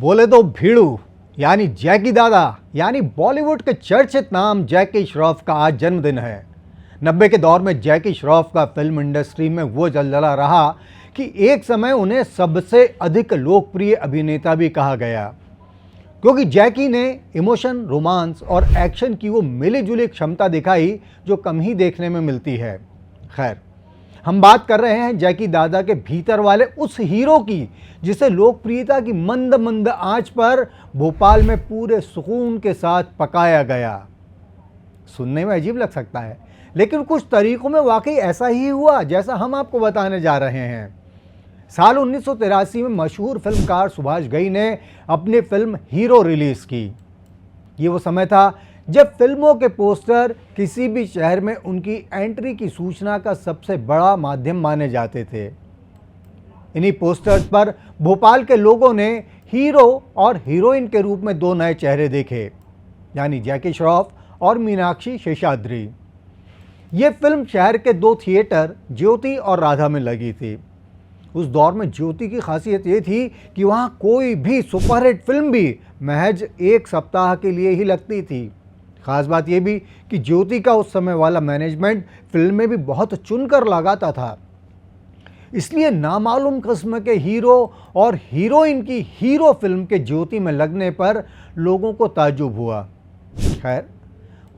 बोले तो भीड़ू यानी जैकी दादा यानी बॉलीवुड के चर्चित नाम जैकी श्रॉफ का आज जन्मदिन है। 90 के दौर में जैकी श्रॉफ का फिल्म इंडस्ट्री में वो जलजला रहा कि एक समय उन्हें सबसे अधिक लोकप्रिय अभिनेता भी कहा गया, क्योंकि जैकी ने इमोशन, रोमांस और एक्शन की वो मिली जुली क्षमता दिखाई जो कम ही देखने में मिलती है। खैर, हम बात कर रहे हैं जैकी दादा के भीतर वाले उस हीरो की जिसे लोकप्रियता की मंद मंद आंच पर भोपाल में पूरे सुकून के साथ पकाया गया। सुनने में अजीब लग सकता है, लेकिन कुछ तरीकों में वाकई ऐसा ही हुआ जैसा हम आपको बताने जा रहे हैं। साल 1983 में मशहूर फिल्मकार सुभाष घई ने अपनी फिल्म हीरो रिलीज की। ये वो समय था जब फिल्मों के पोस्टर किसी भी शहर में उनकी एंट्री की सूचना का सबसे बड़ा माध्यम माने जाते थे। इन्हीं पोस्टर्स पर भोपाल के लोगों ने हीरो और हीरोइन के रूप में दो नए चेहरे देखे, यानी जैकी श्रॉफ और मीनाक्षी शेषाद्री। ये फिल्म शहर के दो थिएटर ज्योति और राधा में लगी थी। उस दौर में ज्योति की खासियत ये थी कि वहाँ कोई भी सुपरहिट फिल्म भी महज एक सप्ताह के लिए ही लगती थी। खास बात यह भी कि ज्योति का उस समय वाला मैनेजमेंट फिल्में भी बहुत चुनकर लगाता था, इसलिए नामालूम किस्म के हीरो और हीरोइन की हीरो फिल्म के ज्योति में लगने पर लोगों को ताज्जुब हुआ। खैर,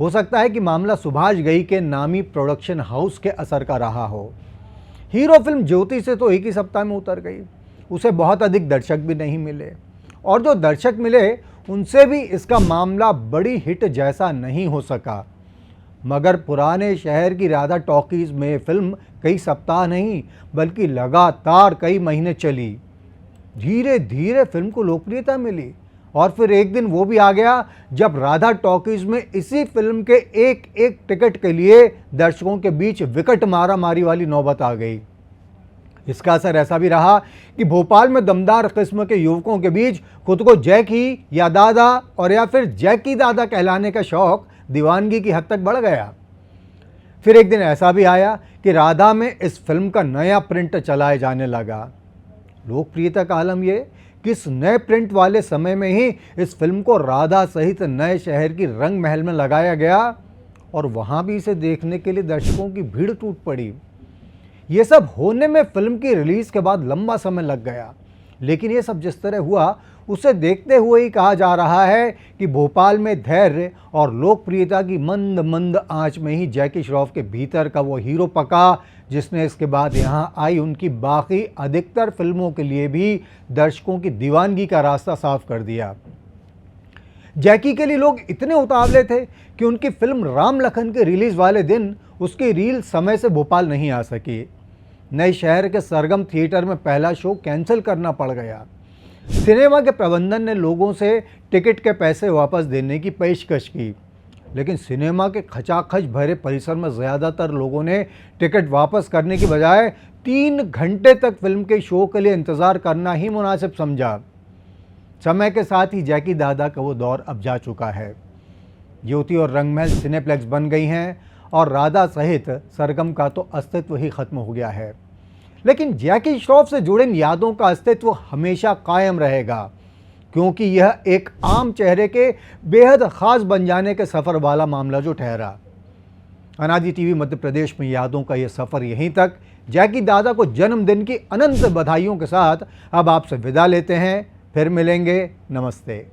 हो सकता है कि मामला सुभाष घई के नामी प्रोडक्शन हाउस के असर का रहा हो। हीरो फिल्म ज्योति से तो एक ही सप्ताह में उतर गई, उसे बहुत अधिक दर्शक भी नहीं मिले, और जो दर्शक मिले उनसे भी इसका मामला बड़ी हिट जैसा नहीं हो सका। मगर पुराने शहर की राधा टॉकीज में फिल्म कई सप्ताह नहीं बल्कि लगातार कई महीने चली। धीरे धीरे फिल्म को लोकप्रियता मिली और फिर एक दिन वो भी आ गया जब राधा टॉकीज में इसी फिल्म के एक एक टिकट के लिए दर्शकों के बीच विकट मारामारी वाली नौबत आ गई। इसका असर ऐसा भी रहा कि भोपाल में दमदार किस्म के युवकों के बीच खुद को जैकी या दादा और या फिर जैकी दादा कहलाने का शौक दीवानगी की हद तक बढ़ गया। फिर एक दिन ऐसा भी आया कि राधा में इस फिल्म का नया प्रिंट चलाए जाने लगा। लोकप्रियता का आलम ये कि इस नए प्रिंट वाले समय में ही इस फिल्म को राधा सहित नए शहर की रंग महल में लगाया गया और वहाँ भी इसे देखने के लिए दर्शकों की भीड़ टूट पड़ी। ये सब होने में फिल्म की रिलीज के बाद लंबा समय लग गया, लेकिन ये सब जिस तरह हुआ उसे देखते हुए ही कहा जा रहा है कि भोपाल में धैर्य और लोकप्रियता की मंद मंद आंच में ही जैकी श्रॉफ के भीतर का वो हीरो पका, जिसने इसके बाद यहाँ आई उनकी बाकी अधिकतर फिल्मों के लिए भी दर्शकों की दीवानगी का रास्ता साफ कर दिया। जैकी के लिए लोग इतने उतावले थे कि उनकी फिल्म राम लखन के रिलीज वाले दिन उसकी रील समय से भोपाल नहीं आ सकी। नए शहर के सरगम थिएटर में पहला शो कैंसिल करना पड़ गया। सिनेमा के प्रबंधन ने लोगों से टिकट के पैसे वापस देने की पेशकश की, लेकिन सिनेमा के खचाखच भरे परिसर में ज़्यादातर लोगों ने टिकट वापस करने की बजाय 3 घंटे तक फिल्म के शो के लिए इंतज़ार करना ही मुनासिब समझा। समय के साथ ही जैकी दादा का वो दौर अब जा चुका है। ज्योति और रंगमहल सिनेप्लेक्स बन गई हैं और राधा सहित सरगम का तो अस्तित्व ही खत्म हो गया है, लेकिन जैकी श्रॉफ से जुड़े इन यादों का अस्तित्व हमेशा कायम रहेगा, क्योंकि यह एक आम चेहरे के बेहद खास बन जाने के सफ़र वाला मामला जो ठहरा। अनादि टीवी मध्य प्रदेश में यादों का यह सफ़र यहीं तक। जैकी दादा को जन्मदिन की अनंत बधाइयों के साथ अब आपसे विदा लेते हैं। फिर मिलेंगे। नमस्ते।